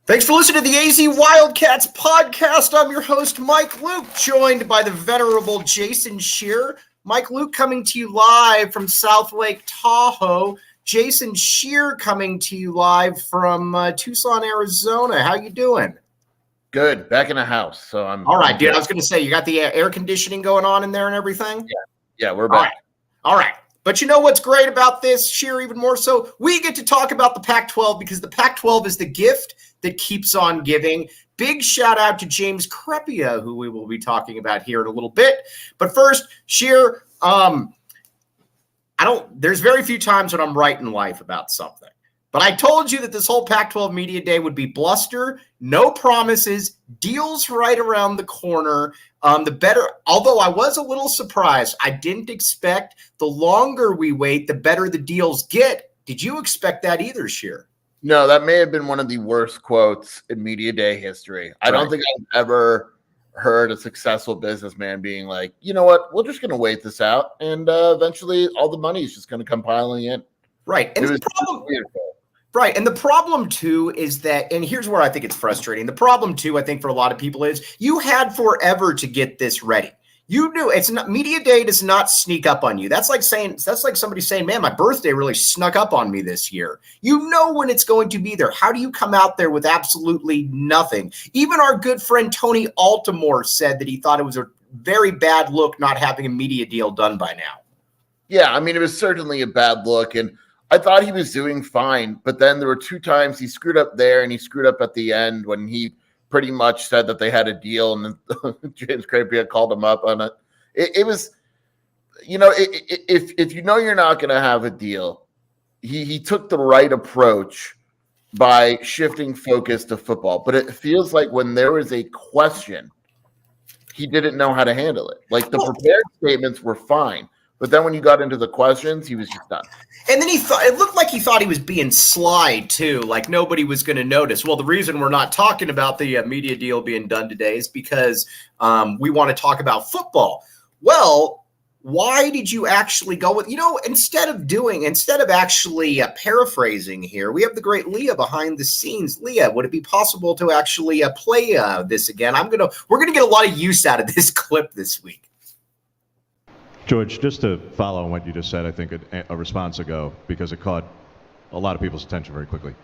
Thanks for listening to the AZ Wildcats podcast. I'm your host, Mike Luke, joined by the venerable Jason Scheer. Mike Luke coming to you live from South Lake Tahoe. Jason Scheer coming to you live from Tucson, Arizona. How you doing? Good. Back in the house. So I'm all right, dude. I was going to say, you got the air conditioning going on in there and everything? Yeah, we're back. All right. But you know what's great about this, Scheer, even more so? We get to talk about the Pac-12 because the Pac-12 is the gift that keeps on giving. Big shout out to James Crepia, who we will be talking about here in a little bit. But first, Scheer, there's very few times when I'm right in life about something. But I told you that this whole Pac-12 Media Day would be bluster, no promises, deals right around the corner. Although I was a little surprised, I didn't expect the longer we wait, the better the deals get. Did you expect that either, Scheer? No, that may have been one of the worst quotes in Media Day history. I don't think I've ever heard a successful businessman being like, you know what, we're just going to wait this out, and eventually all the money is just going to come piling in. Right. And the problem, too, is that, and here's where I think it's frustrating. The problem, too, I think for a lot of people is you had forever to get this ready. You knew it's not. Media Day does not sneak up on you. That's like somebody saying, man, my birthday really snuck up on me this year. You know when it's going to be there. How do you come out there with absolutely nothing? Even our good friend Tony Altimore said that he thought it was a very bad look not having a media deal done by now. Yeah, I mean, it was certainly a bad look, and I thought he was doing fine, but then there were two times he screwed up there and he screwed up at the end when he pretty much said that they had a deal, and then James Crepia called him up on it. It was, if you know you're not going to have a deal, he took the right approach by shifting focus to football. But it feels like when there was a question, he didn't know how to handle it. Like the prepared statements were fine, but then when you got into the questions, he was just done. And then it looked like he thought he was being sly, too, like nobody was going to notice. Well, the reason we're not talking about the media deal being done today is because we want to talk about football. Well, why did you actually go with, instead of actually paraphrasing here, we have the great Leah behind the scenes. Leah, would it be possible to actually play this again? We're going to get a lot of use out of this clip this week. George, just to follow on what you just said, I think a response ago, because it caught a lot of people's attention very quickly.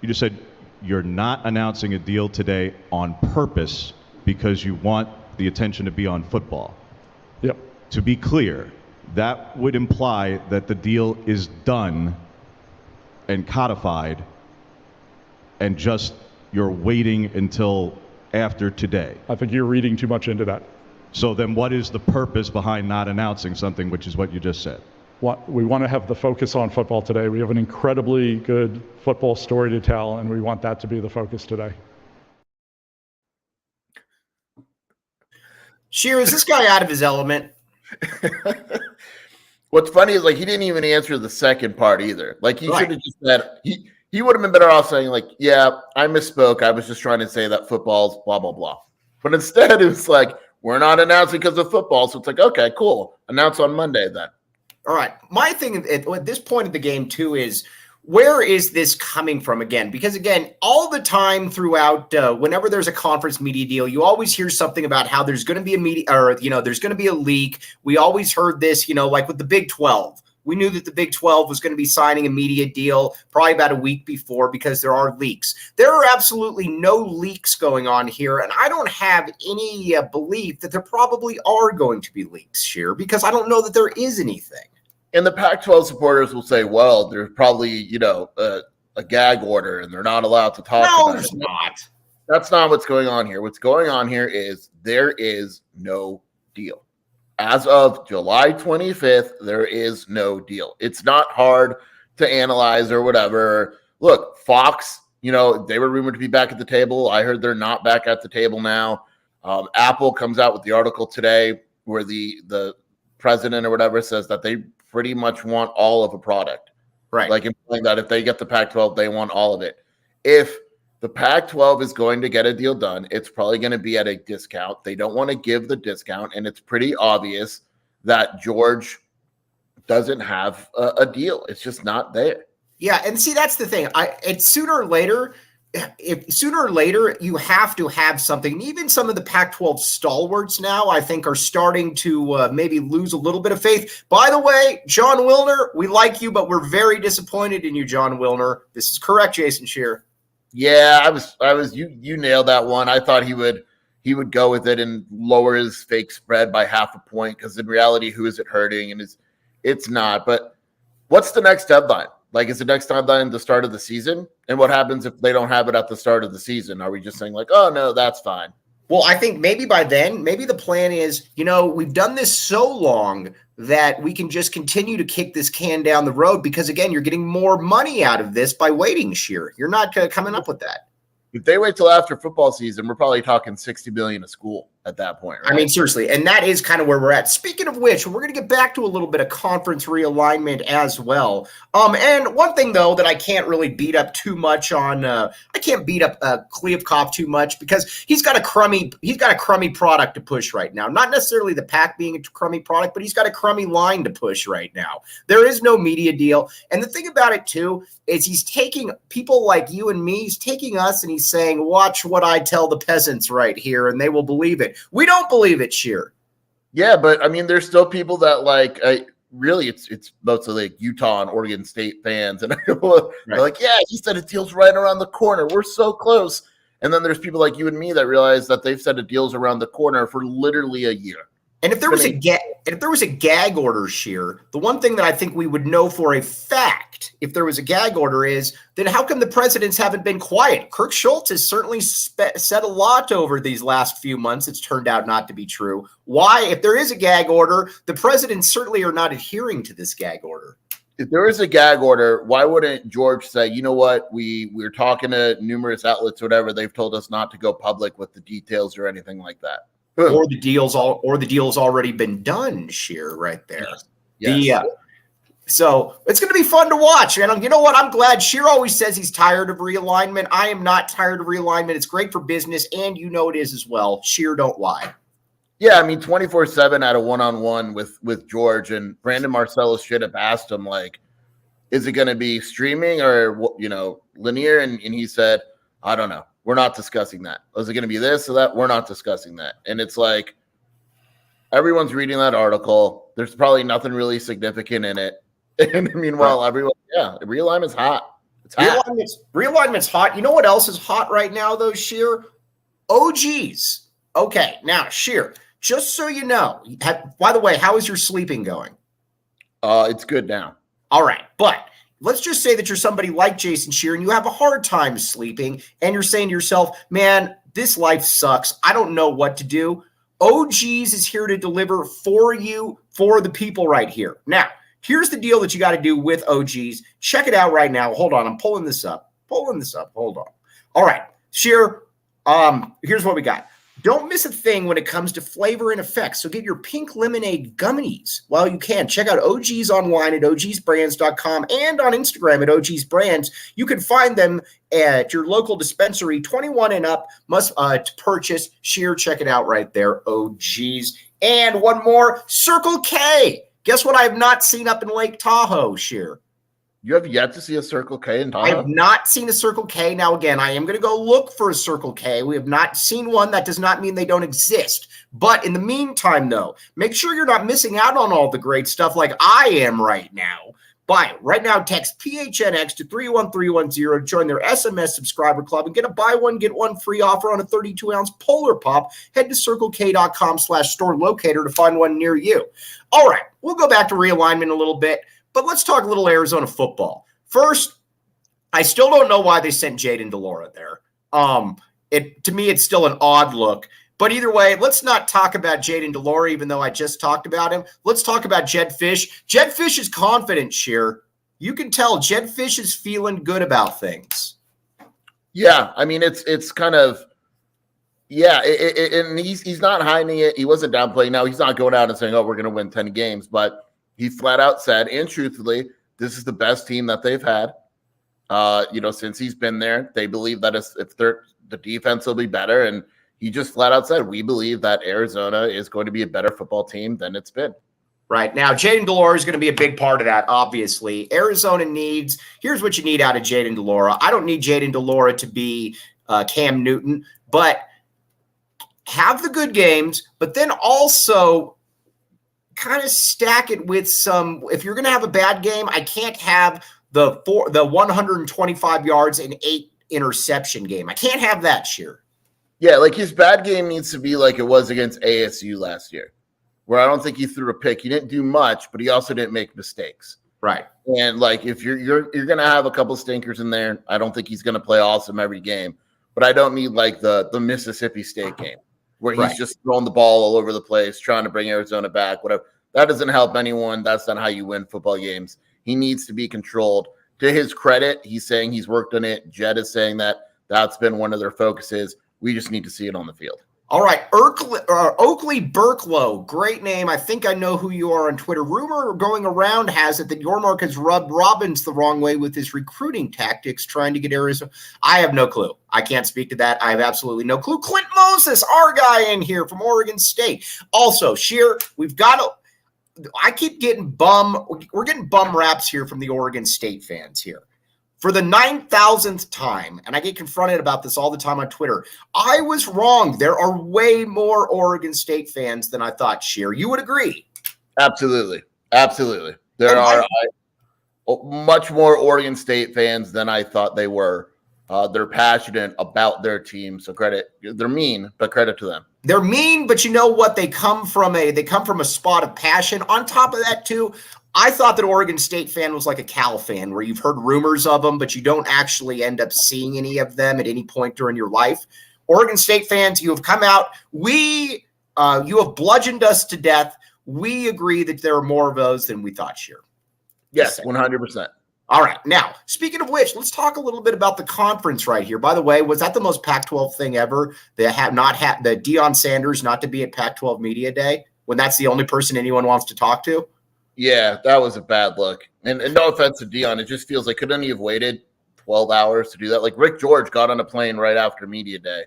You just said you're not announcing a deal today on purpose because you want the attention to be on football. Yep. To be clear, that would imply that the deal is done and codified and just you're waiting until after today. I think you're reading too much into that. So then what is the purpose behind not announcing something, which is what you just said? We want to have the focus on football today. We have an incredibly good football story to tell, and we want that to be the focus today. Scheer, is this guy out of his element? What's funny is, like, he didn't even answer the second part either. Like, he should have just said, he would have been better off saying, like, yeah, I misspoke. I was just trying to say that football's blah, blah, blah. But instead, it was like, we're not announcing because of football. So it's like, okay, cool. Announce on Monday then. All right. My thing at this point of the game, too, is where is this coming from again? Because, again, all the time throughout, whenever there's a conference media deal, you always hear something about how there's going to be a media or, there's going to be a leak. We always heard this, like with the Big 12. We knew that the Big 12 was going to be signing a media deal probably about a week before because there are leaks. There are absolutely no leaks going on here, and I don't have any belief that there probably are going to be leaks, Scheer, because I don't know that there is anything. And the Pac-12 supporters will say, well, there's probably, a gag order, and they're not allowed to talk about it. No, there's not. That's not what's going on here. What's going on here is there is no deal. As of July 25th, there is no deal. It's not hard to analyze or whatever. Look, Fox, they were rumored to be back at the table. I heard they're not back at the table now. Apple comes out with the article today where the president or whatever says that they pretty much want all of a product. Right. Like implying that if they get the Pac-12, they want all of it. If the Pac-12 is going to get a deal done, it's probably going to be at a discount. They don't want to give the discount, and it's pretty obvious that George doesn't have a deal. It's just not there. Yeah, and see, that's the thing. It's sooner or later, if sooner or later you have to have something. Even some of the Pac-12 stalwarts now, I think, are starting to maybe lose a little bit of faith. By the way, John Wilner, we like you, but we're very disappointed in you, John Wilner. This is correct, Jason Scheer. Yeah, I was you nailed that one. I thought he would go with it and lower his fake spread by half a point, because in reality, who is it hurting? And it's not. But what's the next deadline? Like, is the next deadline the start of the season? And what happens if they don't have it at the start of the season? Are we just saying like, oh no, that's fine? Well, I think maybe by then, maybe the plan is, we've done this so long that we can just continue to kick this can down the road, because again, you're getting more money out of this by waiting, Scheer. You're not coming up with that. If they wait till after football season, we're probably talking $60 billion a school at that point, right? I mean, seriously, and that is kind of where we're at. Speaking of which, we're going to get back to a little bit of conference realignment as well. And one thing though that I can't really beat up too much on, I can't beat up Kliavkoff too much, because he's got a crummy product to push right now. Not necessarily the Pac being a crummy product, but he's got a crummy line to push right now. There is no media deal, and the thing about it too is he's taking people like you and me, he's taking us, and he's saying, watch what I tell the peasants right here, and they will believe it. We don't believe it, Scheer. Yeah, but I mean, there's still people that really it's mostly like Utah and Oregon State fans, and they're like, yeah, he said a deal's right around the corner. We're so close. And then there's people like you and me that realize that they've said a deal's around the corner for literally a year. And if there was a gag order, Scheer, the one thing that I think we would know for a fact, if there was a gag order, is then how come the presidents haven't been quiet? Kirk Schultz has certainly said a lot over these last few months. It's turned out not to be true. Why? If there is a gag order, the presidents certainly are not adhering to this gag order. If there is a gag order, why wouldn't George say, you know what, we're talking to numerous outlets, whatever, they've told us not to go public with the details or anything like that? Or the deal's already been done, Scheer, right there. Yes. So it's going to be fun to watch. And you know what? I'm glad. Scheer always says he's tired of realignment. I am not tired of realignment. It's great for business, and it is as well. Scheer, don't lie. Yeah, I mean, 24/7 at a one-on-one with George, and Brandon Marcellus should have asked him, like, is it going to be streaming or, linear? And he said, I don't know. We're not discussing that. Is it going to be this or that? We're not discussing that. And it's like, everyone's reading that article. There's probably nothing really significant in it. And meanwhile, realignment's hot. It's hot. Realignment's hot. You know what else is hot right now, though, Scheer? OGs. Okay, now, Scheer, just so you know, by the way, how is your sleeping going? It's good now. All right, but let's just say that you're somebody like Jason Scheer and you have a hard time sleeping, and you're saying to yourself, man, this life sucks. I don't know what to do. OGs is here to deliver for you, for the people right here. Now, here's the deal that you got to do with OGs. Check it out right now. Hold on. I'm pulling this up. Hold on. All right, Scheer, here's what we got. Don't miss a thing when it comes to flavor and effects. So get your pink lemonade gummies while you can. Check out OGs online at ogsbrands.com and on Instagram at ogsbrands. You can find them at your local dispensary. 21 and up must to purchase. Scheer, check it out right there, OGs. And one more, Circle K. Guess what I have not seen up in Lake Tahoe, Scheer? You have yet to see a Circle K in Tahoe? I have not seen a Circle K. Now, again, I am going to go look for a Circle K. We have not seen one. That does not mean they don't exist. But in the meantime, though, make sure you're not missing out on all the great stuff like I am right now. Buy it. Right now, text PHNX to 31310. Join their SMS subscriber club and get a buy one, get one free offer on a 32-ounce Polar Pop. Head to CircleK.com/store locator to find one near you. All right, we'll go back to realignment a little bit. But let's talk a little Arizona football. First, I still don't know why they sent Jayden de Laura there. To me, it's still an odd look. But either way, let's not talk about Jayden de Laura, even though I just talked about him. Let's talk about Jedd Fisch. Jedd Fisch is confident, Scheer. You can tell Jedd Fisch is feeling good about things. Yeah, I mean, it's kind of, yeah, and he's not hiding it. He wasn't downplaying. Now, he's not going out and saying, oh, we're going to win 10 games, but he flat out said, and truthfully, this is the best team that they've had. Since he's been there, they believe that if the defense will be better. And he just flat out said, we believe that Arizona is going to be a better football team than it's been. Right. Now, Jayden de Laura is going to be a big part of that, obviously. Arizona needs – here's what you need out of Jayden de Laura. I don't need Jayden de Laura to be Cam Newton, but have the good games, but then also kind of stack it with some – if you're going to have a bad game, I can't have the 125 yards and 8 interception game. I can't have that, Scheer. Yeah, like his bad game needs to be like it was against ASU last year, where I don't think he threw a pick. He didn't do much, but he also didn't make mistakes. Right. And like if you're going to have a couple stinkers in there, I don't think he's going to play awesome every game. But I don't need like the Mississippi State game where he's just throwing the ball all over the place, trying to bring Arizona back, whatever. That doesn't help anyone. That's not how you win football games. He needs to be controlled. To his credit, he's saying he's worked on it. Jedd is saying that that's been one of their focuses. We just need to see it on the field. All right, Oakley Burklow, great name. I think I know who you are on Twitter. Rumor going around has it that Yormark has rubbed Robbins the wrong way with his recruiting tactics, trying to get Arizona. I have no clue. I can't speak to that. I have absolutely no clue. Clint Moses, our guy in here from Oregon State. Also, Scheer, we've got to – I keep getting we're getting bum raps here from the Oregon State fans here. For the 9,000th time, and I get confronted about this all the time on Twitter, I was wrong. There are way more Oregon State fans than I thought, Scheer. You would agree? Absolutely. Absolutely. There are much more Oregon State fans than I thought they were. They're passionate about their team, so credit. They're mean, but credit to them. They're mean, but you know what? They come from a spot of passion. On top of that, too, I thought that Oregon State fan was like a Cal fan, where you've heard rumors of them, but you don't actually end up seeing any of them at any point during your life. Oregon State fans, you have come out. You have bludgeoned us to death. We agree that there are more of those than we thought, Scheer. Yes, 100%. All right. Now, speaking of which, let's talk a little bit about the conference right here. By the way, was that the most Pac-12 thing ever? They have not had the Deion Sanders not to be at Pac-12 Media Day when that's the only person anyone wants to talk to? Yeah, that was a bad look. And no offense to Deion, it just feels like couldn't he have waited 12 hours to do that? Like Rick George got on a plane right after Media Day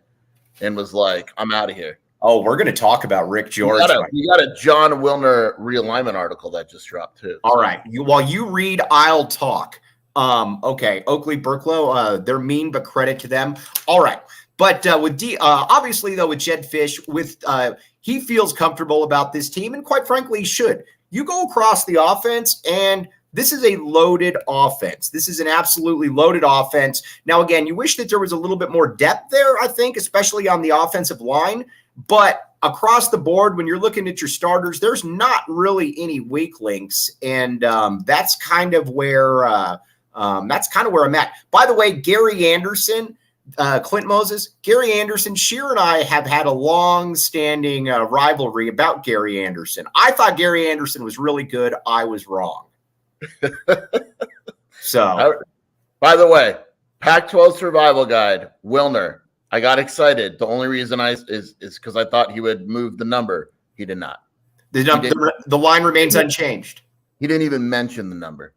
and was like, I'm out of here. Oh, we're going to talk about Rick George. You got a John Wilner realignment article that just dropped too. All right. While you read, I'll talk. Okay. Oakley Burklow, they're mean, but credit to them. All right. But obviously, though, with Jedd Fisch, he feels comfortable about this team, and quite frankly, he should. You go across the offense, and this is a loaded offense. This is an absolutely loaded offense. Now, again, you wish that there was a little bit more depth there, I think, especially on the offensive line. But across the board, when you're looking at your starters, there's not really any weak links, and that's kind of where I'm at. By the way, Gary Anderson. Clint Moses, Gary Anderson, Scheer and I have had a long-standing rivalry about Gary Anderson. I thought Gary Anderson was really good. I was wrong. So, by the way, Pac-12 Survival Guide, Wilner. I got excited. The only reason is because I thought he would move the number. He did not. The line remains unchanged. He didn't even mention the number.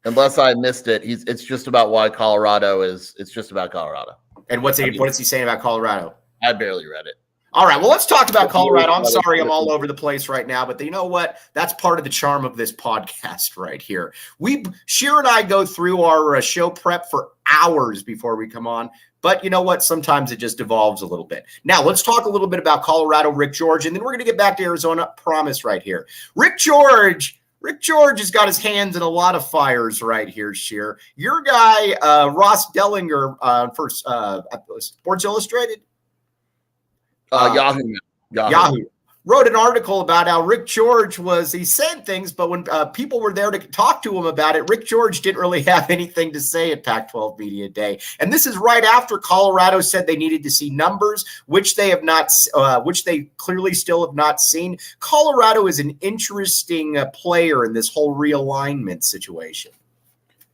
Unless I missed it, it's just about why Colorado is. It's just about Colorado. And what is he saying about Colorado? I barely read it. All right, well, let's talk about Colorado. I'm sorry I'm all over the place right now, but you know what? That's part of the charm of this podcast right here. Scheer and I go through our show prep for hours before we come on, but you know what? Sometimes it just evolves a little bit. Now, let's talk a little bit about Colorado, Rick George, and then we're going to get back to Arizona. Promise right here. Rick George has got his hands in a lot of fires right here, Scheer. Your guy, Ross Dellinger, for Sports Illustrated? Yahoo. Wrote an article about how Rick George he said things, but when people were there to talk to him about it, Rick George didn't really have anything to say at Pac-12 Media Day. And this is right after Colorado said they needed to see numbers, which they have not, which they clearly still have not seen. Colorado is an interesting player in this whole realignment situation.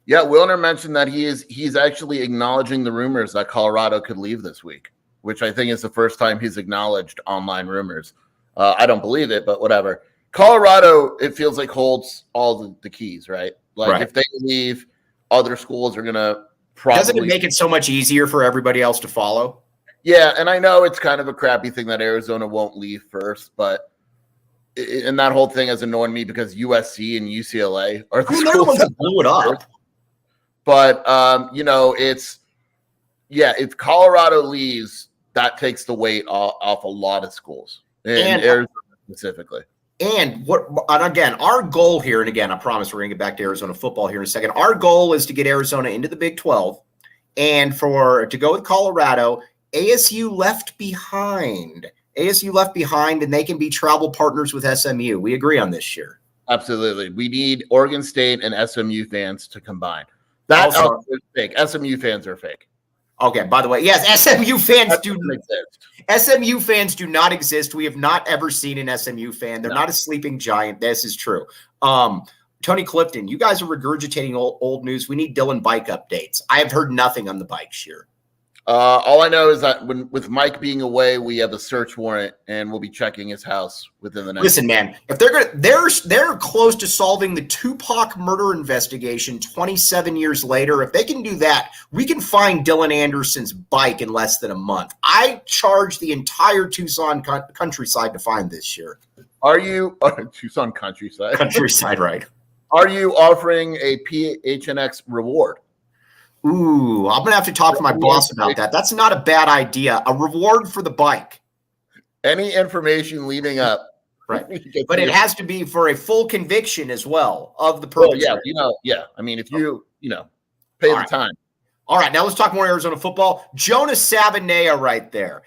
Yeah, Wilner mentioned that he's actually acknowledging the rumors that Colorado could leave this week, which I think is the first time he's acknowledged online rumors. I don't believe it, but whatever. Colorado, it feels like holds all the keys, right? Like if they leave, other schools are going to probably. Doesn't it make it so much easier for everybody else to follow? Yeah, and I know it's kind of a crappy thing that Arizona won't leave first, but and that whole thing has annoyed me because USC and UCLA are the they're the ones that blew it up. But if Colorado leaves, that takes the weight off a lot of schools, and Arizona specifically. And again, our goal here, and again, I promise we're going to get back to Arizona football here in a second. Our goal is to get Arizona into the Big 12, and to go with Colorado. ASU left behind, and they can be travel partners with SMU. We agree on this year. Absolutely, we need Oregon State and SMU fans to combine. That's fake. SMU fans are fake. Okay, by the way, yes, SMU fans do exist. SMU fans do not exist. We have not ever seen an SMU fan. They're not a sleeping giant. This is true. Tony Clifton, you guys are regurgitating old news. We need Dylan bike updates. I have heard nothing on the bike, Scheer. All I know is that with Mike being away, we have a search warrant, and we'll be checking his house within the next. Listen, man, if they're close to solving the Tupac murder investigation 27 years later. If they can do that, we can find Dylan Anderson's bike in less than a month. I charge the entire Tucson countryside to find this year. Are you Tucson countryside? Countryside, right? Are you offering a PHNX reward? Ooh, I'm going to have to talk to my boss about that. That's not a bad idea. A reward for the bike. Any information leading up. Right. But it has to be for a full conviction as well of the perpetrator. Yeah. I mean, if you pay the time. All right. Now let's talk more Arizona football. Jonas Savaiinaea right there.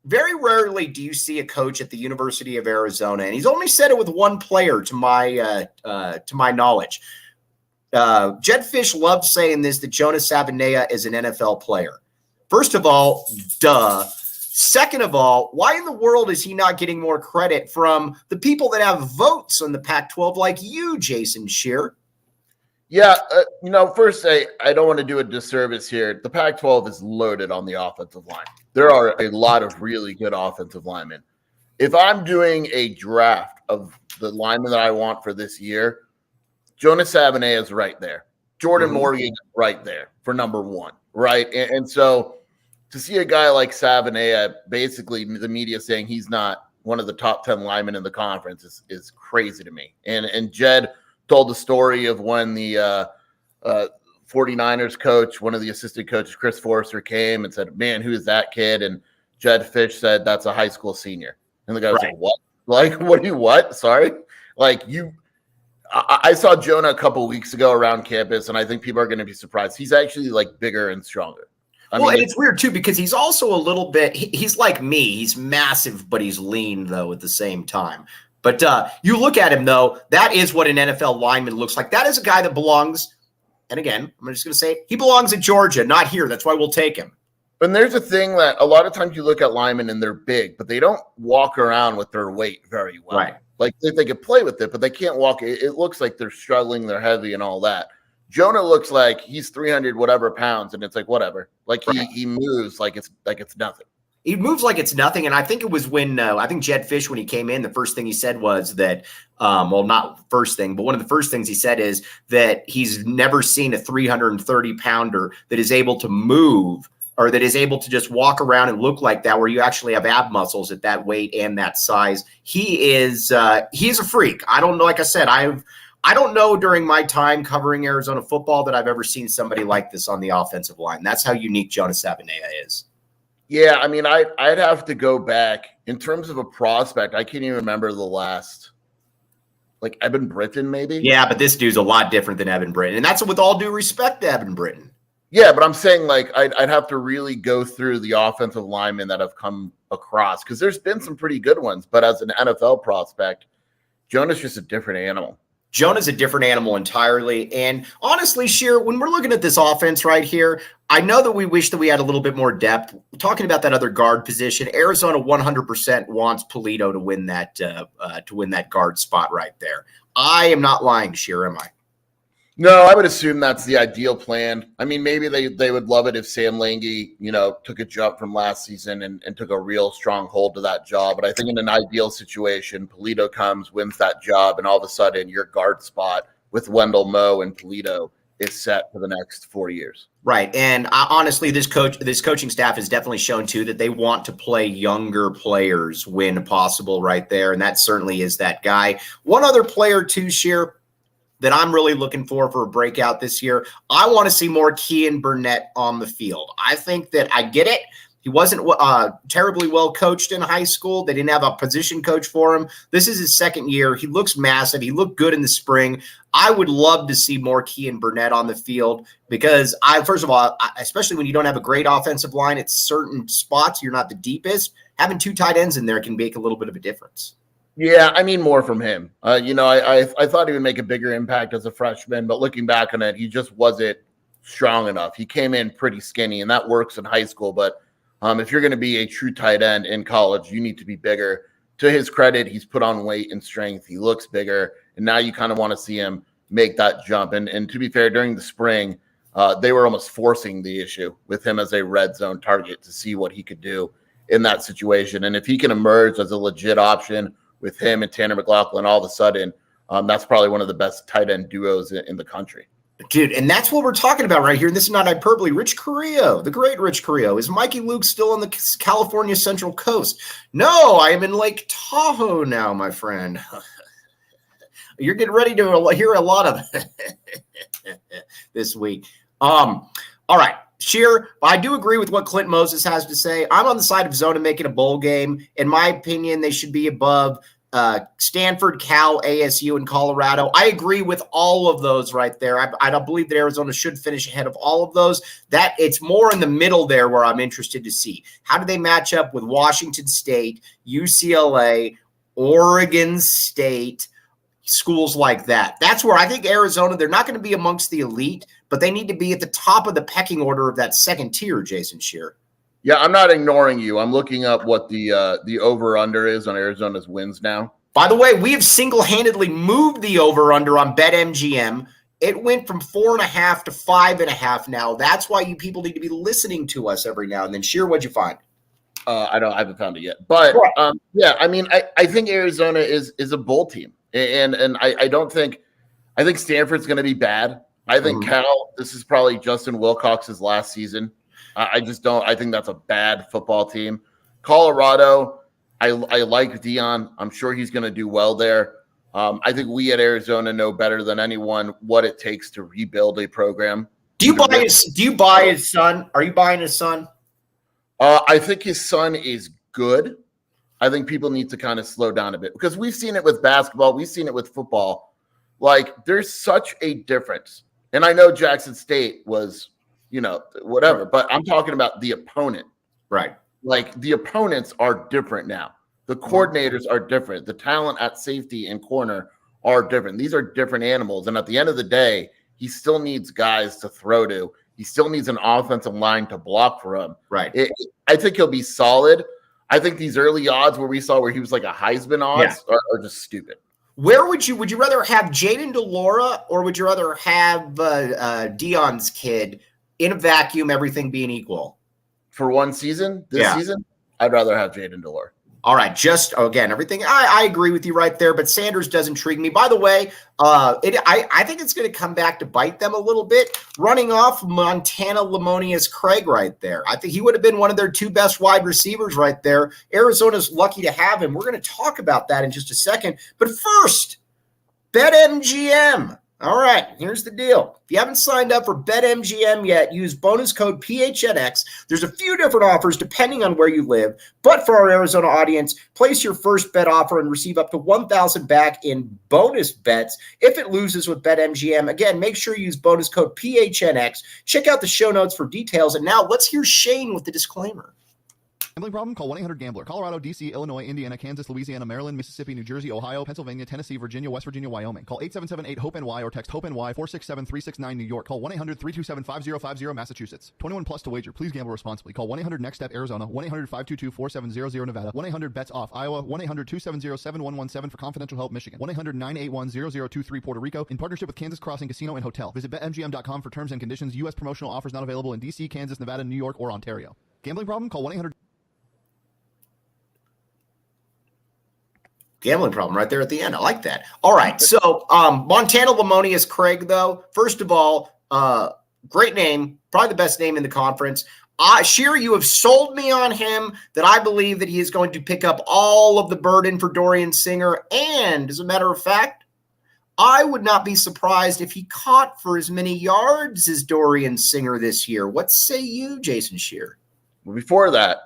Very rarely do you see a coach at the University of Arizona, and he's only said it with one player to my knowledge. Jedd Fisch loves saying this, that Jonas Savaiinaea is an NFL player. First of all, duh. Second of all, why in the world is he not getting more credit from the people that have votes on the Pac-12 like you, Jason Scheer? Yeah, first, I don't want to do a disservice here. The Pac-12 is loaded on the offensive line. There are a lot of really good offensive linemen. If I'm doing a draft of the linemen that I want for this year, Jonas Savaiinaea is right there. Jordan Morgan is right there for number one, right? And so to see a guy like Savaiinaea, basically the media saying he's not one of the top 10 linemen in the conference is crazy to me. And Jedd told the story of when the 49ers coach, one of the assistant coaches, Chris Forrester, came and said, man, who is that kid? And Jedd Fisch said, that's a high school senior. And the guy was like, what? Like, what? Sorry? Like, I saw Jonah a couple weeks ago around campus, and I think people are going to be surprised. He's actually like bigger and stronger. And it's weird too, because he's also a little bit, he's like me. He's massive, but he's lean though at the same time. But you look at him though, that is what an NFL lineman looks like. That is a guy that belongs, and again, I'm just going to say he belongs at Georgia, not here. That's why we'll take him. And there's a thing that a lot of times you look at linemen and they're big, but they don't walk around with their weight very well. Right. Like they can play with it, but they can't walk. It looks like they're struggling, they're heavy and all that. Jonah looks like he's 300 whatever pounds, and it's like whatever. Like he moves like it's nothing. He moves like it's nothing. And I think it was when I think Jedd Fisch, when he came in, the first thing he said was that, not first thing, but one of the first things he said is that he's never seen a 330 pounder that is able to move, or that is able to just walk around and look like that, where you actually have ab muscles at that weight and that size. He's a freak. I don't know. Like I said, I don't know during my time covering Arizona football that I've ever seen somebody like this on the offensive line. That's how unique Jonas Savaiinaea is. Yeah, I mean, I'd have to go back in terms of a prospect. I can't even remember the last, like Evan Britton, maybe. Yeah, but this dude's a lot different than Evan Britton, and that's with all due respect to Evan Britton. Yeah, but I'm saying like I'd have to really go through the offensive linemen that have come across, because there's been some pretty good ones. But as an NFL prospect, Jonah's just a different animal. Jonah's a different animal entirely. And honestly, Scheer, when we're looking at this offense right here, I know that we wish that we had a little bit more depth. We're talking about that other guard position. Arizona 100% wants Polito to win that guard spot right there. I am not lying, Scheer, am I? No, I would assume that's the ideal plan. I mean, maybe they would love it if Sam Lange, took a jump from last season and took a real strong hold to that job. But I think in an ideal situation, Polito comes, wins that job, and all of a sudden your guard spot with Wendell Moe and Polito is set for the next 4 years. Right. And honestly, this coaching staff has definitely shown too that they want to play younger players when possible right there. And that certainly is that guy. One other player too, Scheer, that I'm really looking for a breakout this year. I want to see more Kean Burnett on the field. I think that I get it. He wasn't terribly well coached in high school. They didn't have a position coach for him. This is his second year. He looks massive. He looked good in the spring. I would love to see more Kean Burnett on the field because first of all, especially when you don't have a great offensive line at certain spots, you're not the deepest. Having 2 tight ends in there can make a little bit of a difference. Yeah, I mean more from him. I thought he would make a bigger impact as a freshman, but looking back on it, he just wasn't strong enough. He came in pretty skinny, and that works in high school, but if you're going to be a true tight end in college, you need to be bigger. To his credit, he's put on weight and strength. He looks bigger, and now you kind of want to see him make that jump. And to be fair, during the spring, they were almost forcing the issue with him as a red zone target to see what he could do in that situation. And if he can emerge as a legit option with him and Tanner McLaughlin, all of a sudden, that's probably one of the best tight end duos in the country. Dude, and that's what we're talking about right here. And this is not hyperbole. Rich Carrillo, the great Rich Carrillo. Is Mikey Luke still on the California Central Coast? No, I am in Lake Tahoe now, my friend. You're getting ready to hear a lot of this week. All right, Scheer, I do agree with what Clint Moses has to say. I'm on the side of Zona making a bowl game. In my opinion, they should be above Stanford, Cal, ASU, and Colorado. I agree with all of those right there. I don't believe that Arizona should finish ahead of all of those. That it's more in the middle there where I'm interested to see. How do they match up with Washington State, UCLA, Oregon State, schools like that? That's where I think Arizona, they're not going to be amongst the elite, but they need to be at the top of the pecking order of that second tier, Jason Scheer. Yeah, I'm not ignoring you. I'm looking up what the over-under is on Arizona's wins now. By the way, we have single-handedly moved the over-under on BetMGM. It went from 4.5 to 5.5 now. That's why you people need to be listening to us every now and then. Scheer, what'd you find? I haven't found it yet. But, yeah, I mean, I think Arizona is a bowl team. And I don't think – I think Stanford's going to be bad. I think Cal, this is probably Justin Wilcox's last season. I just don't. I think that's a bad football team. Colorado, I like Dion. I'm sure he's going to do well there. I think we at Arizona know better than anyone what it takes to rebuild a program. Do you buy his son? Are you buying his son? I think his son is good. I think people need to kind of slow down a bit because we've seen it with basketball. We've seen it with football. Like, there's such a difference. And I know Jackson State was – whatever. But I'm talking about the opponent. Right. Like, the opponents are different now. The coordinators are different. The talent at safety and corner are different. These are different animals. And at the end of the day, he still needs guys to throw to. He still needs an offensive line to block for him. Right. I think he'll be solid. I think these early odds where we saw where he was like a Heisman odds are just stupid. Where would you rather have Jaden DeLaura or would you rather have Dion's kid in a vacuum, everything being equal? For one season, this season, I'd rather have Jaden DeLaura. All right, everything. I agree with you right there, but Sanders does intrigue me. By the way, I think it's going to come back to bite them a little bit. Running off Montana Lamonius Craig right there. I think he would have been one of their 2 best wide receivers right there. Arizona's lucky to have him. We're going to talk about that in just a second. But first, BetMGM. All right, here's the deal. If you haven't signed up for BetMGM yet, use bonus code PHNX. There's a few different offers depending on where you live. But for our Arizona audience, place your first bet offer and receive up to $1,000 back in bonus bets if it loses with BetMGM. Again, make sure you use bonus code PHNX. Check out the show notes for details. And now let's hear Shane with the disclaimer. Gambling problem? Call 1-800-GAMBLER. Colorado, D.C., Illinois, Indiana, Kansas, Louisiana, Maryland, Mississippi, New Jersey, Ohio, Pennsylvania, Tennessee, Virginia, West Virginia, Wyoming. Call 877-8-HOPE-NY or text HOPE-NY 467-369 New York. Call 1-800-327-5050 Massachusetts. 21 plus to wager. Please gamble responsibly. Call 1-800-NEXT-STEP Arizona. 1-800-522-4700 Nevada. 1-800-BETS-OFF Iowa. 1-800-270-7117 for confidential help Michigan. 1-800-981-0023 Puerto Rico. In partnership with Kansas Crossing Casino and Hotel. Visit BetMGM.com for terms and conditions. U.S. promotional offers not available in D.C., Kansas, Nevada, New York, or Ontario. Gambling problem? Call 1-800- Gambling problem right there at the end. I like that. All right. So Montana Lamonius Craig, though, first of all, Great name, probably the best name in the conference. Scheer, you have sold me on him that I believe that he is going to pick up all of the burden for Dorian Singer. And as a matter of fact, I would not be surprised if he caught for as many yards as Dorian Singer this year. What say you, Jason Scheer? Well, before that,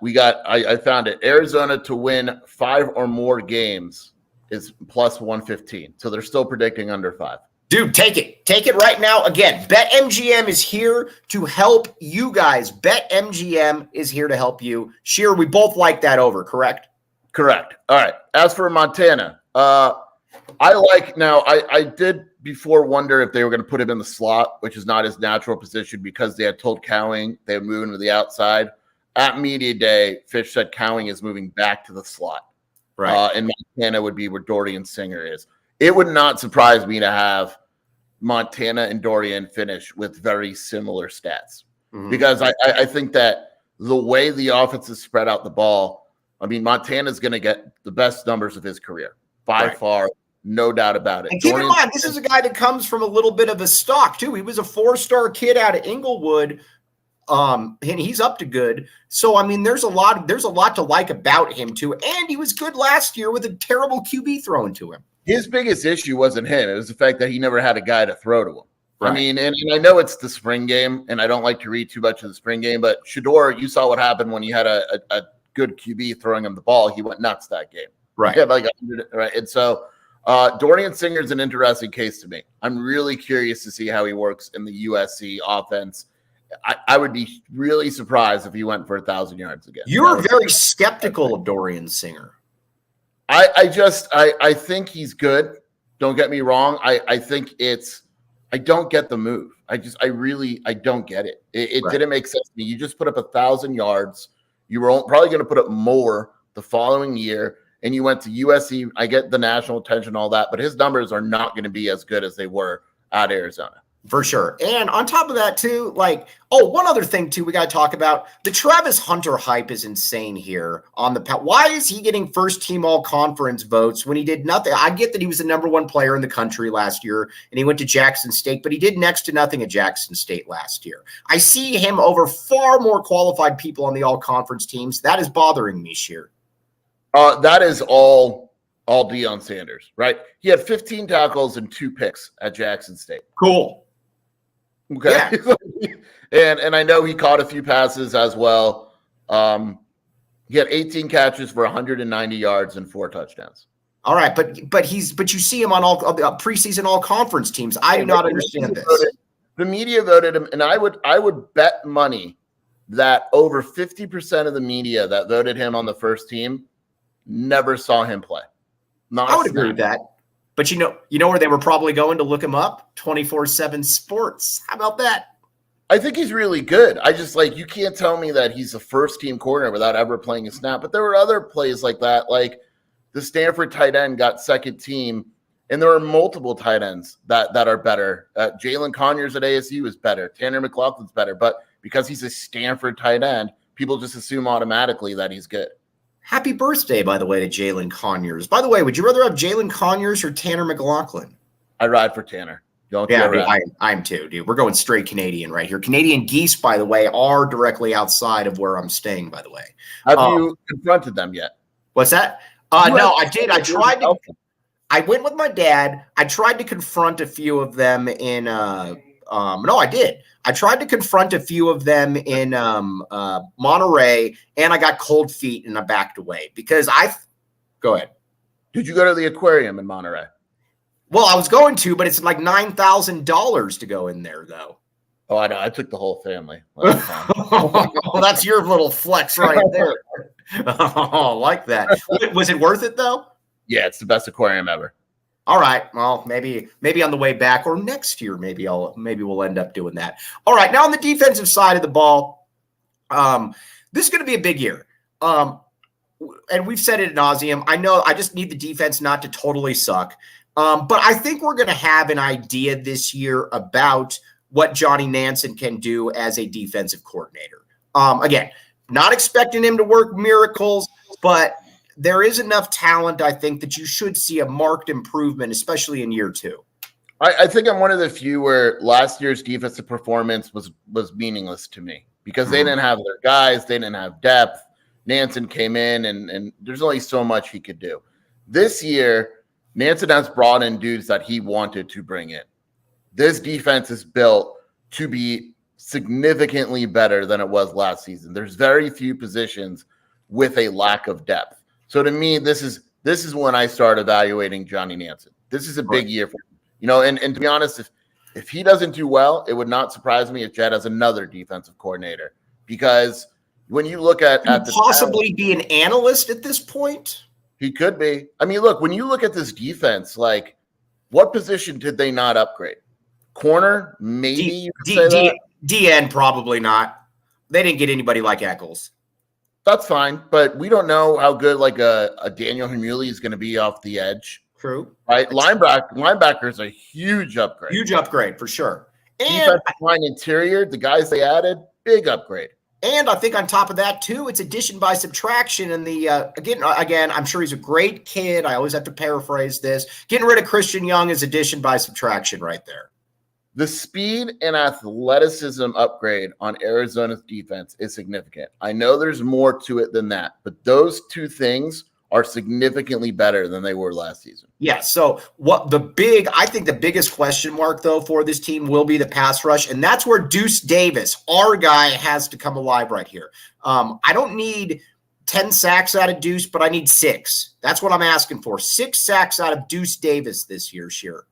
I found it. Arizona to win 5 or more games is plus 115. So they're still predicting under 5. Dude, take it. Take it right now. Again, BetMGM is here to help you guys. BetMGM is here to help you. Scheer, we both like that over, correct? Correct. All right. As for Montana, I did before wonder if they were going to put him in the slot, which is not his natural position because they had told Cowing they would move him to the outside. At media day, Fisch said Cowing is moving back to the slot. Right. And Montana would be where Dorian Singer is. It would not surprise me to have Montana and Dorian finish with very similar stats because I think that the way the offense is spread out the ball, I mean, Montana's going to get the best numbers of his career by far, no doubt about it. And keep in mind, this is a guy that comes from a little bit of a stock too. He was a 4-star kid out of Inglewood, and he's up to good. So I mean, there's a lot to like about him too. And he was good last year with a terrible QB thrown to him. His biggest issue wasn't him. It was the fact that he never had a guy to throw to him. Right. I mean, and I know it's the spring game, and I don't like to read too much of the spring game, but Shedeur, you saw what happened when he had a good QB throwing him the ball. He went nuts that game. Right. He had like 100, right. And so Dorian Singer's an interesting case to me. I'm really curious to see how he works in the USC offense. I would be really surprised if he went for 1,000 yards again. You're very skeptical of Dorian Singer. I think he's good. Don't get me wrong. I think I don't get the move. I don't get it. It didn't make sense to me. You just put up 1,000 yards. You were probably going to put up more the following year, and you went to USC. I get the national attention, all that, but his numbers are not going to be as good as they were at Arizona. For sure. And on top of that, too, one other thing, too, we got to talk about. The Travis Hunter hype is insane here on the – why is he getting first-team all-conference votes when he did nothing? I get that he was the number 1 player in the country last year, and he went to Jackson State, but he did next to nothing at Jackson State last year. I see him over far more qualified people on the all-conference teams. That is bothering me, Scheer. That is all Deion Sanders, right? He had 15 tackles and 2 picks at Jackson State. Cool. Okay. Yeah. and I know he caught a few passes as well. He had 18 catches for 190 yards and 4 touchdowns. All right, but you see him on all preseason all conference teams. I do not understand this. The media voted him, and I would bet money that over 50% of the media that voted him on the first team never saw him play. I would agree with that. But you know where they were probably going to look him up? 24/7 Sports. How about that? I think he's really good. I just you can't tell me that he's a first-team corner without ever playing a snap. But there were other plays like that. Like the Stanford tight end got second team, and there are multiple tight ends that are better. Jalen Conyers at ASU is better. Tanner McLaughlin's better. But because he's a Stanford tight end, people just assume automatically that he's good. Happy birthday, by the way, to Jalen Conyers. By the way, would you rather have Jalen Conyers or Tanner McLaughlin? I ride for Tanner. I'm too, dude. We're going straight Canadian right here. Canadian geese, by the way, are directly outside of where I'm staying, by the way. Have you confronted them yet? What's that? No, I did. I tried to. I went with my dad. I tried to confront a few of them in no, I did. I tried to confront a few of them in Monterey, and I got cold feet, and I backed away because go ahead. Did you go to the aquarium in Monterey? Well, I was going to, but it's like $9,000 to go in there, though. Oh, I know. I took the whole family. Well, that's your little flex right there. Oh, like that. Was it worth it, though? Yeah, it's the best aquarium ever. All right. Well, maybe on the way back or next year, maybe we'll end up doing that. All right. Now on the defensive side of the ball, this is going to be a big year. And we've said it ad nauseum. I know I just need the defense not to totally suck. But I think we're going to have an idea this year about what Johnny Nansen can do as a defensive coordinator. Again, not expecting him to work miracles, but there is enough talent, I think, that you should see a marked improvement, especially in year 2. I think I'm one of the few where last year's defensive performance was meaningless to me because they didn't have their guys, they didn't have depth. Nansen came in, and there's only so much he could do. This year, Nansen has brought in dudes that he wanted to bring in. This defense is built to be significantly better than it was last season. There's very few positions with a lack of depth. So to me, this is when I start evaluating Johnny Nansen. This is a big year for him. You know, and to be honest, if he doesn't do well, it would not surprise me if Jedd has another defensive coordinator. Because when you look at the possibly be an analyst at this point, he could be. I mean, look, when you look at this defense, like, what position did they not upgrade? Corner, maybe you could say that. DN, probably not. They didn't get anybody like Eccles. That's fine, but we don't know how good like a Daniel Humuli is going to be off the edge. True. Right? Linebacker is a huge upgrade. Huge upgrade for sure. And defensive line interior, the guys they added, big upgrade. And I think on top of that too, it's addition by subtraction. And the again, I'm sure he's a great kid. I always have to paraphrase this. Getting rid of Christian Young is addition by subtraction right there. The speed and athleticism upgrade on Arizona's defense is significant. I know there's more to it than that, but those two things are significantly better than they were last season. Yeah. So I think the biggest question mark though for this team will be the pass rush. And that's where Deuce Davis, our guy, has to come alive right here. I don't need 10 sacks out of Deuce, but I need 6. That's what I'm asking for. 6 sacks out of Deuce Davis this year, Scheer.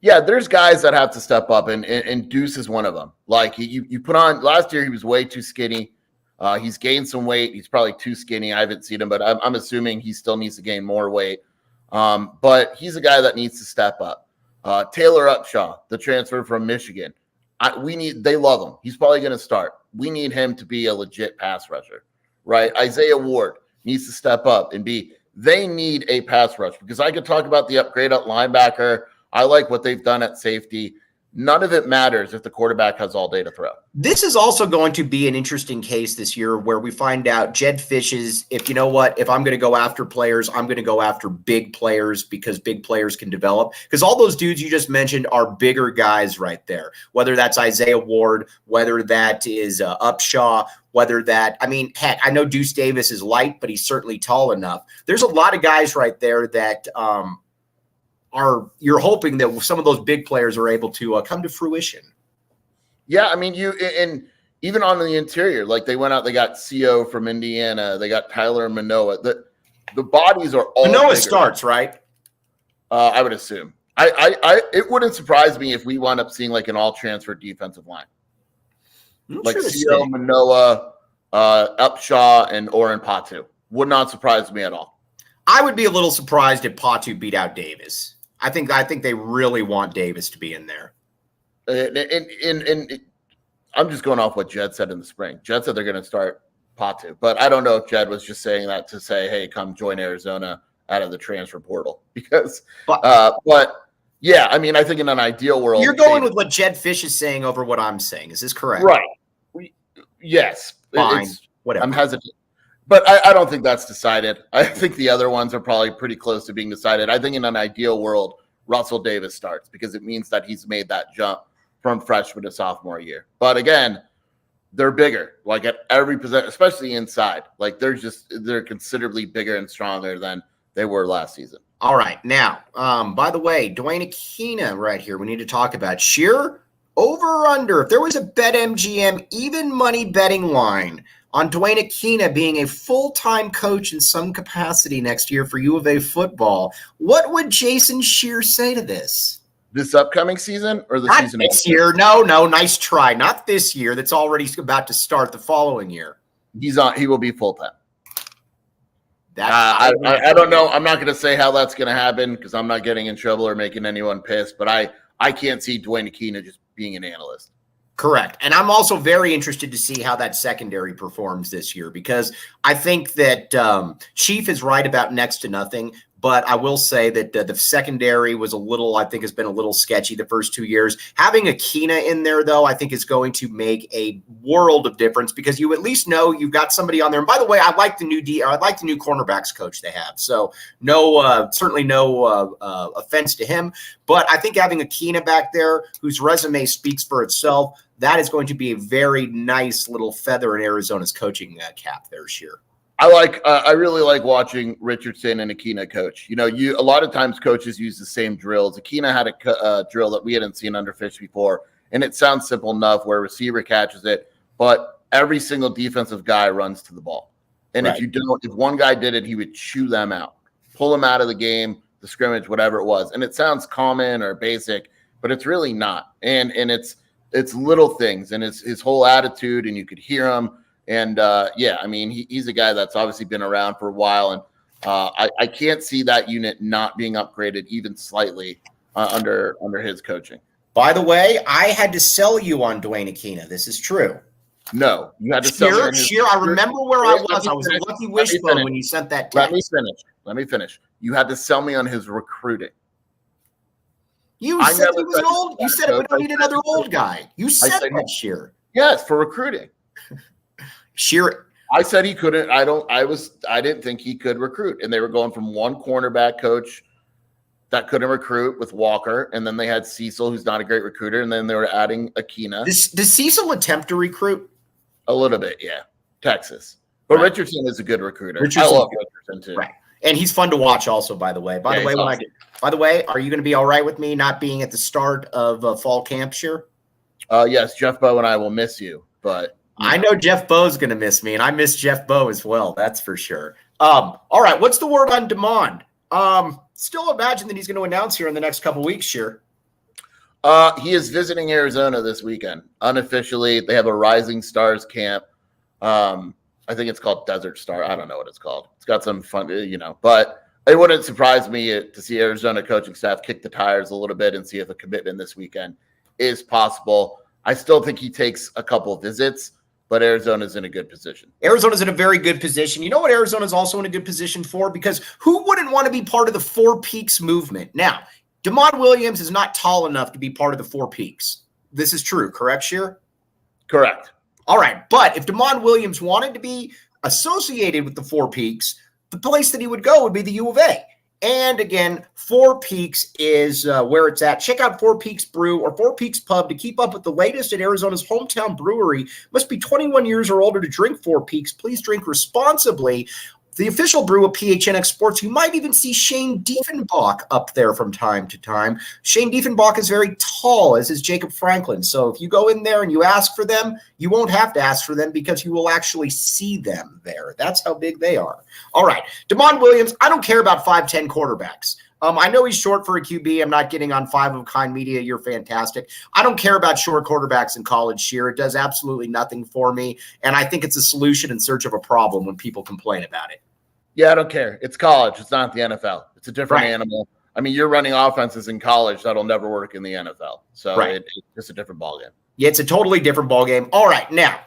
Yeah, there's guys that have to step up, and Deuce is one of them. Like you put on last year, he was way too skinny. He's gained some weight. He's probably too skinny. I haven't seen him, but I'm assuming he still needs to gain more weight. But he's a guy that needs to step up. Taylor Upshaw, the transfer from Michigan, they love him. He's probably going to start. We need him to be a legit pass rusher, right? Isaiah Ward needs to step up and they need a pass rush because I could talk about the upgrade at linebacker. I like what they've done at safety. None of it matters if the quarterback has all day to throw. This is also going to be an interesting case this year where we find out Jedd Fisch is, if I'm going to go after players, I'm going to go after big players because big players can develop. Because all those dudes you just mentioned are bigger guys right there, whether that's Isaiah Ward, whether that is Upshaw, heck, I know Deuce Davis is light, but he's certainly tall enough. There's a lot of guys right there that you're hoping that some of those big players are able to come to fruition. Yeah, I mean, and even on the interior, like they went out, they got CO from Indiana, they got Tyler Manoa. The bodies are all Manoa bigger. Starts, right? I would assume. It wouldn't surprise me if we wound up seeing like an all transfer defensive line. Like CO, Manoa, Upshaw, and Oren Patu. Would not surprise me at all. I would be a little surprised if Patu beat out Davis. I think they really want Davis to be in there. And I'm just going off what Jedd said in the spring. Jedd said they're going to start Patu, but I don't know if Jedd was just saying that to say, "Hey, come join Arizona out of the transfer portal." Because, but yeah, I mean, I think in an ideal world, you're going with what Jedd Fisch is saying over what I'm saying. Is this correct? Right. Yes. Fine. Whatever. I'm hesitant. But I don't think that's decided. I think the other ones are probably pretty close to being decided. I think in an ideal world, Russell Davis starts because it means that he's made that jump from freshman to sophomore year. But again, they're bigger, like at every position, especially inside. Like they're considerably bigger and stronger than they were last season. All right. Now, by the way, Dwayne Aquina right here, we need to talk about Scheer over or under. If there was a BetMGM even money betting line on Dwayne Aquina being a full-time coach in some capacity next year for U of A football, what would Jason Scheer say to this? This upcoming season or the Not season? This year. No, nice try. Not this year. That's already about to start the following year. He will be full-time. I don't know. I'm not going to say how that's going to happen because I'm not getting in trouble or making anyone pissed, but I can't see Dwayne Aquina just being an analyst. Correct. And I'm also very interested to see how that secondary performs this year because I think that Chief is right about next to nothing, But I will say that the secondary was I think has been a little sketchy the first 2 years. Having Akina in there, though, I think is going to make a world of difference because you at least know you've got somebody on there. And by the way, I like the new cornerbacks coach they have. So certainly no offense to him. But I think having Akina back there, whose resume speaks for itself, that is going to be a very nice little feather in Arizona's coaching cap there, Scheer. I really like watching Richardson and Akina coach. A lot of times coaches use the same drills. Akina had a drill that we hadn't seen under Fisch before, and it sounds simple enough where a receiver catches it, but every single defensive guy runs to the ball. And right. if one guy did it, he would chew them out, pull them out of the game, the scrimmage, whatever it was. And it sounds common or basic, but it's really not. And it's little things, and it's his whole attitude, and you could hear him. And he's a guy that's obviously been around for a while, and I can't see that unit not being upgraded even slightly under his coaching. By the way, I had to sell you on Dwayne Akina. This is true. No, you had to sell me. Scheer, I remember where I was. I was a lucky wishbone when you sent that text. Let me finish. You had to sell me on his recruiting. You said he was old. You said we don't need another old guy. You said that, Scheer. Yes, for recruiting. Scheer. I said he couldn't. I didn't think he could recruit. And they were going from one cornerback coach that couldn't recruit with Walker, and then they had Cecil, who's not a great recruiter, and then they were adding Akina. Does Cecil attempt to recruit? A little bit, yeah. Texas. But right. Richardson is a good recruiter. I love Richardson too. Right. And he's fun to watch also, by the way. By the way, are you going to be all right with me not being at the start of fall camp, Scheer? Yes, Jeff Bowe and I will miss you, but I know Jeff Bowe's going to miss me, and I miss Jeff Bowe as well. That's for sure. All right. What's the word on Demond? Still imagine that he's going to announce here in the next couple weeks, Scheer. He is visiting Arizona this weekend. Unofficially, they have a Rising Stars camp. I think it's called Desert Star. I don't know what it's called. It's got some fun, but it wouldn't surprise me to see Arizona coaching staff kick the tires a little bit and see if a commitment this weekend is possible. I still think he takes a couple of visits, but Arizona's in a good position. Arizona's in a very good position. You know what Arizona's also in a good position for? Because who wouldn't want to be part of the Four Peaks movement? Now, DeMond Williams is not tall enough to be part of the Four Peaks. This is true, correct, Scheer? Correct. All right, but if DeMond Williams wanted to be associated with the Four Peaks, the place that he would go would be the U of A. And again, Four Peaks is where it's at. Check out Four Peaks Brew or Four Peaks Pub to keep up with the latest at Arizona's hometown brewery. Must be 21 years or older to drink Four Peaks. Please drink responsibly. The official brew of PHNX Sports. You might even see Shane Diefenbach up there from time to time. Shane Diefenbach is very tall, as is Jacob Franklin. So if you go in there and you ask for them, you won't have to ask for them because you will actually see them there. That's how big they are. All right. DeMond Williams, I don't care about 5'10 quarterbacks. I know he's short for a QB. I'm not getting on 5 of Kind Media. You're fantastic. I don't care about short quarterbacks in college, Scheer. It does absolutely nothing for me. And I think it's a solution in search of a problem when people complain about it. Yeah, I don't care. It's college. It's not the NFL. It's a different animal. I mean, you're running offenses in college that'll never work in the NFL. So it's just a different ballgame. Yeah, it's a totally different ballgame. All right, now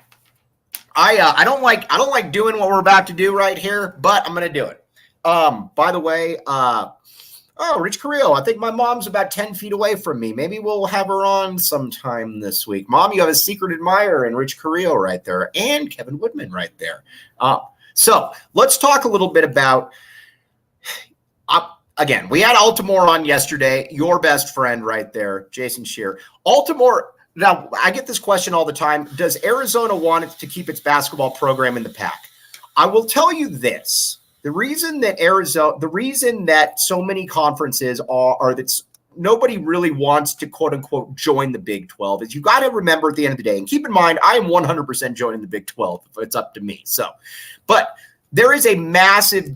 I don't like doing what we're about to do right here, but I'm going to do it. By the way, Rich Carrillo, I think my mom's about 10 feet away from me. Maybe we'll have her on sometime this week. Mom, you have a secret admirer in Rich Carrillo right there, and Kevin Woodman right there. So let's talk a little bit about, again, we had Altimore on yesterday, your best friend right there, Jason Scheer. Altimore, now I get this question all the time. Does Arizona want it to keep its basketball program in the Pac? I will tell you this. The reason that so many conferences are that nobody really wants to, quote unquote, join the Big 12 is you got to remember at the end of the day, and keep in mind, I am 100% joining the Big 12 if it's up to me. But there's a massive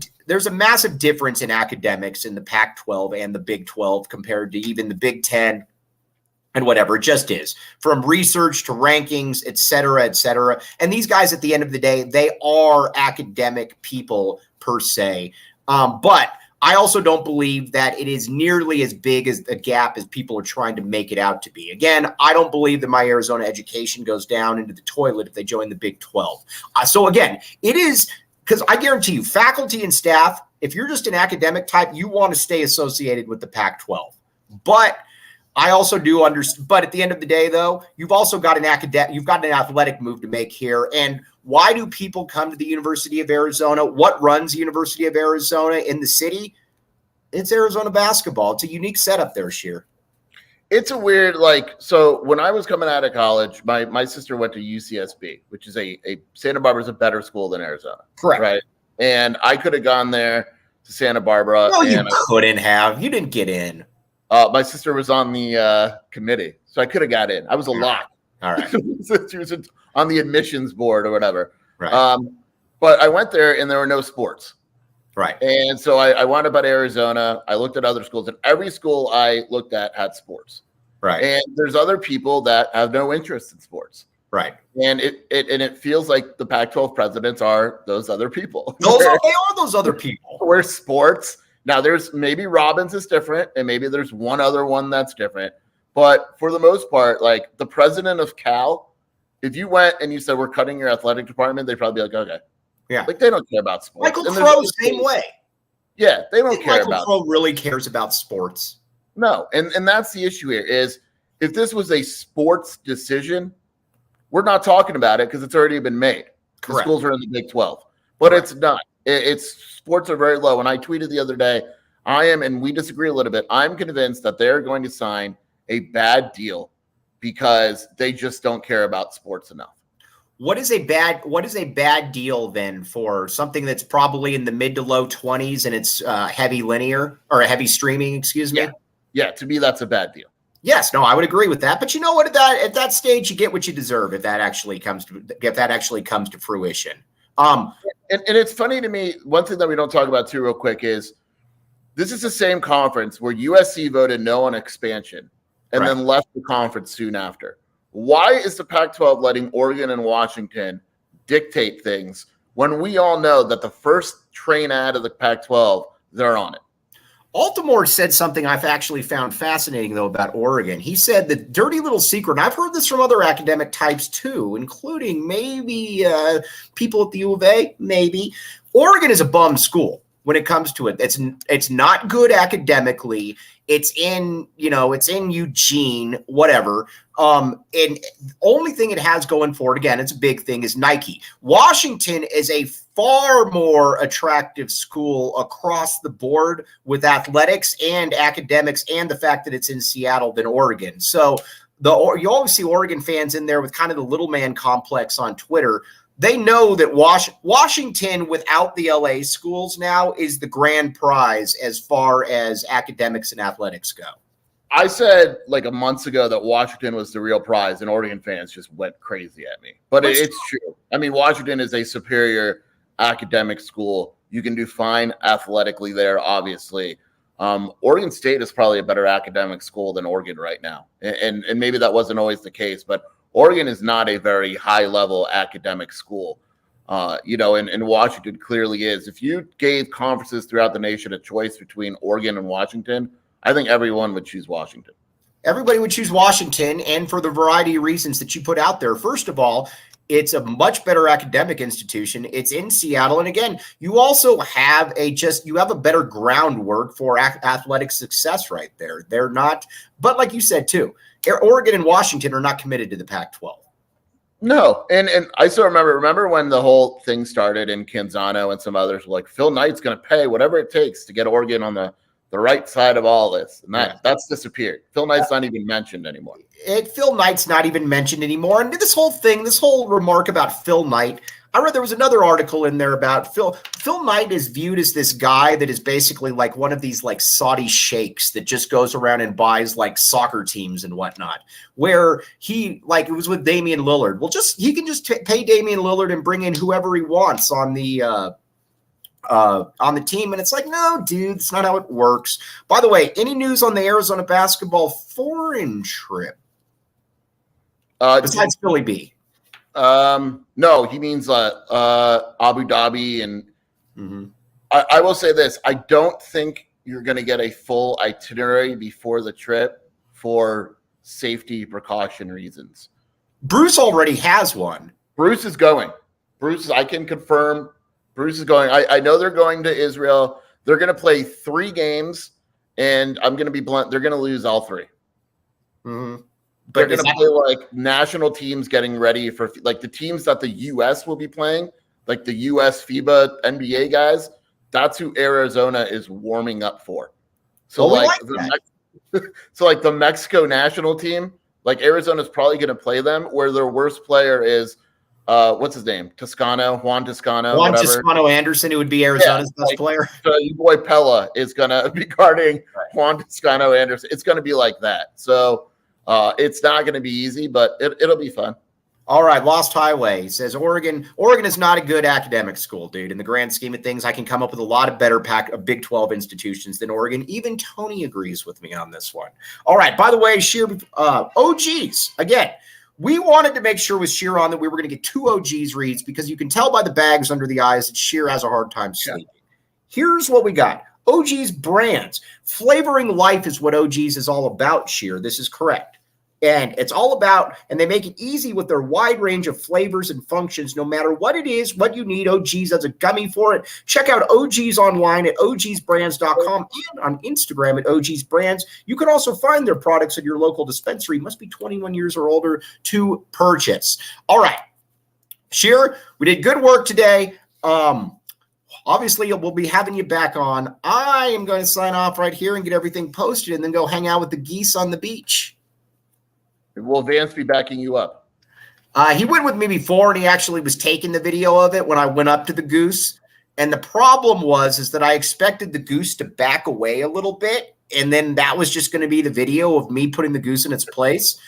difference in academics in the Pac-12 and the Big 12 compared to even the Big 10 and whatever. It just is, from research to rankings, et cetera, et cetera. And these guys, at the end of the day, they are academic people per se. But I also don't believe that it is nearly as big as a gap as people are trying to make it out to be. Again, I don't believe that my Arizona education goes down into the toilet if they join the Big 12. So again, it is, because I guarantee you, faculty and staff If you're just an academic type, you want to stay associated with the Pac-12. But I also do understand. But at the end of the day, though, you've also got an athletic move to make here. And why do people come to the University of Arizona? What runs the University of Arizona in the city? It's Arizona basketball. It's a unique setup there, Scheer. It's a weird, so when I was coming out of college, my sister went to UCSB, which is a Santa Barbara's a better school than Arizona. Correct. Right. And I could have gone there to Santa Barbara. No, you couldn't have. You didn't get in. My sister was on the committee, so I could have got in. I was a lock. All right. She was on the admissions board or whatever. Right. But I went there and there were no sports. Right. And so I wound up at Arizona. I looked at other schools, and every school I looked at had sports. Right. And there's other people that have no interest in sports. Right. And it feels like the Pac-12 presidents are those other people. They are those other people. Where sports. Now, there's maybe Robbins is different, and maybe there's one other one that's different. But for the most part, like the president of Cal, if you went and you said, we're cutting your athletic department, they'd probably be like, okay. Yeah. Like they don't care about sports. Michael Crow, same way. Yeah, they don't care about Michael Crow really cares about sports. No, and that's the issue here is if this was a sports decision, we're not talking about it because it's already been made. The schools are in the Big 12. But it's not. It's sports are very low. And I tweeted the other day, and we disagree a little bit, I'm convinced that they're going to sign a bad deal because they just don't care about sports enough. What is a bad deal then for something that's probably in the mid to low 20s and it's heavy linear or heavy streaming, excuse me? Yeah, to me, that's a bad deal. Yes, no, I would agree with that. But you know what? At that stage, you get what you deserve if that actually comes to fruition. And it's funny to me, one thing that we don't talk about too real quick is this is the same conference where USC voted no on expansion and then left the conference soon after. Why is the Pac-12 letting Oregon and Washington dictate things when we all know that the first train out of the Pac-12, they're on it? Altimore said something I've actually found fascinating, though, about Oregon. He said the dirty little secret, and I've heard this from other academic types, too, including maybe people at the U of A, maybe. Oregon is a bum school when it comes to it. It's not good academically. It's in Eugene, whatever. And the only thing it has going for it, again, it's a big thing, is Nike. Washington is a far more attractive school across the board with athletics and academics and the fact that it's in Seattle than Oregon. So you always see Oregon fans in there with kind of the little man complex on Twitter. They know that Washington, without the LA schools now, is the grand prize as far as academics and athletics go. I said like a month ago that Washington was the real prize, and Oregon fans just went crazy at me. But it's true. I mean, Washington is a superior academic school. You can do fine athletically there, obviously. Oregon State is probably a better academic school than Oregon right now. And maybe that wasn't always the case, but Oregon is not a very high-level academic school, and Washington clearly is. If you gave conferences throughout the nation a choice between Oregon and Washington, I think everyone would choose Washington. Everybody would choose Washington, and for the variety of reasons that you put out there. First of all, it's a much better academic institution. It's in Seattle, and again, you also have a better groundwork for athletic success right there. They're not, but like you said too, Oregon and Washington are not committed to the Pac-12. No, and I still remember when the whole thing started and Canzano and some others were like, Phil Knight's going to pay whatever it takes to get Oregon on the right side of all this. And that's disappeared. Phil Knight's not even mentioned anymore. Phil Knight's not even mentioned anymore. And this whole remark about Phil Knight, I read there was another article in there about Phil Knight is viewed as this guy that is basically like one of these like Saudi sheikhs that just goes around and buys like soccer teams and whatnot, where it was with Damian Lillard. Well, he can just pay Damian Lillard and bring in whoever he wants on the team. And it's like, no, dude, that's not how it works. By the way, any news on the Arizona basketball foreign trip besides Philly B? No, he means Abu Dhabi. And I will say this. I don't think you're going to get a full itinerary before the trip for safety precaution reasons. Bruce already has one. Bruce is going. I can confirm Bruce is going. I know they're going to Israel. They're going to play 3 games, and I'm going to be blunt. They're going to lose all 3. Mm-hmm. They're going to play like national teams getting ready for like the teams that the U.S. will be playing, like the U.S. FIBA NBA guys. That's who Arizona is warming up for. So like the Mexico national team, like Arizona's probably going to play them. Where their worst player is, what's his name? Juan Toscano Anderson, who would be Arizona's best player. So your boy Pella is going to be guarding Juan Toscano Anderson. It's going to be like that. So. It's not going to be easy, but it'll be fun. All right, Lost Highway says Oregon is not a good academic school, dude. In the grand scheme of things, I can come up with a lot of better Big 12 institutions than Oregon. Even Tony agrees with me on this one. All right, by the way, Scheer, OGs, again, we wanted to make sure with Scheer on that we were going to get 2 OGs reads because you can tell by the bags under the eyes that Scheer has a hard time sleeping. Yeah. Here's what we got. OGs brands. Flavoring life is what OGs is all about, Scheer. This is correct. And it's all about, and they make it easy with their wide range of flavors and functions. No matter what it is, what you need, OGs has a gummy for it. Check out OGs online at ogsbrands.com and on Instagram at ogsbrands. You can also find their products at your local dispensary. Must be 21 years or older to purchase. All right. Scheer, we did good work today. Obviously, we'll be having you back on. I am going to sign off right here and get everything posted and then go hang out with the geese on the beach. Will Vance be backing you up? He went with me before, and he actually was taking the video of it when I went up to the goose. And the problem is that I expected the goose to back away a little bit, and then that was just going to be the video of me putting the goose in its place.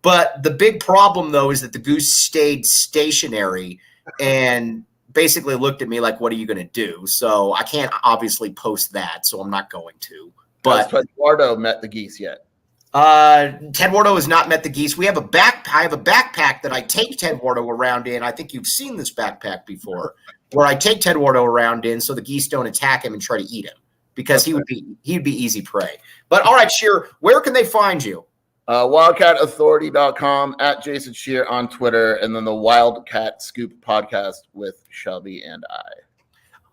But the big problem, though, is that the goose stayed stationary and basically looked at me like, what are you going to do? So I can't obviously post that, so I'm not going to. But has Eduardo met the geese yet? Ted Wardo has not met the geese. I have a backpack that I take Ted Wardo around in. I think you've seen this backpack before, where I take Ted Wardo around in so the geese don't attack him and try to eat him because he'd be easy prey. But all right, Scheer, where can they find you? WildcatAuthority.com, at Jason Scheer on Twitter, and then the Wildcat Scoop podcast with Shelby and I.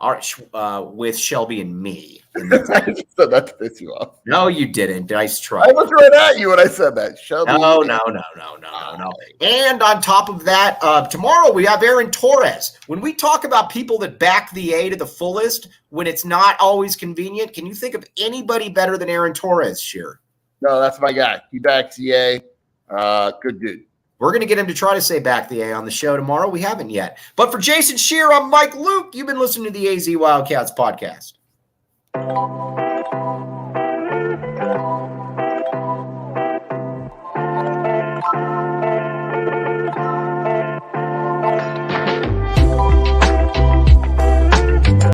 All right, with Shelby and me. I just said that to piss you off. No, you didn't. Nice try. I was right at you when I said that. Shelby. No. And on top of that, tomorrow we have Aaron Torres. When we talk about people that back the A to the fullest, when it's not always convenient, can you think of anybody better than Aaron Torres, Scheer? No, that's my guy. He backs the A. Good dude. We're going to get him to try to say back the A on the show tomorrow. We haven't yet. But for Jason Scheer, I'm Mike Luke. You've been listening to the AZ Wildcats podcast.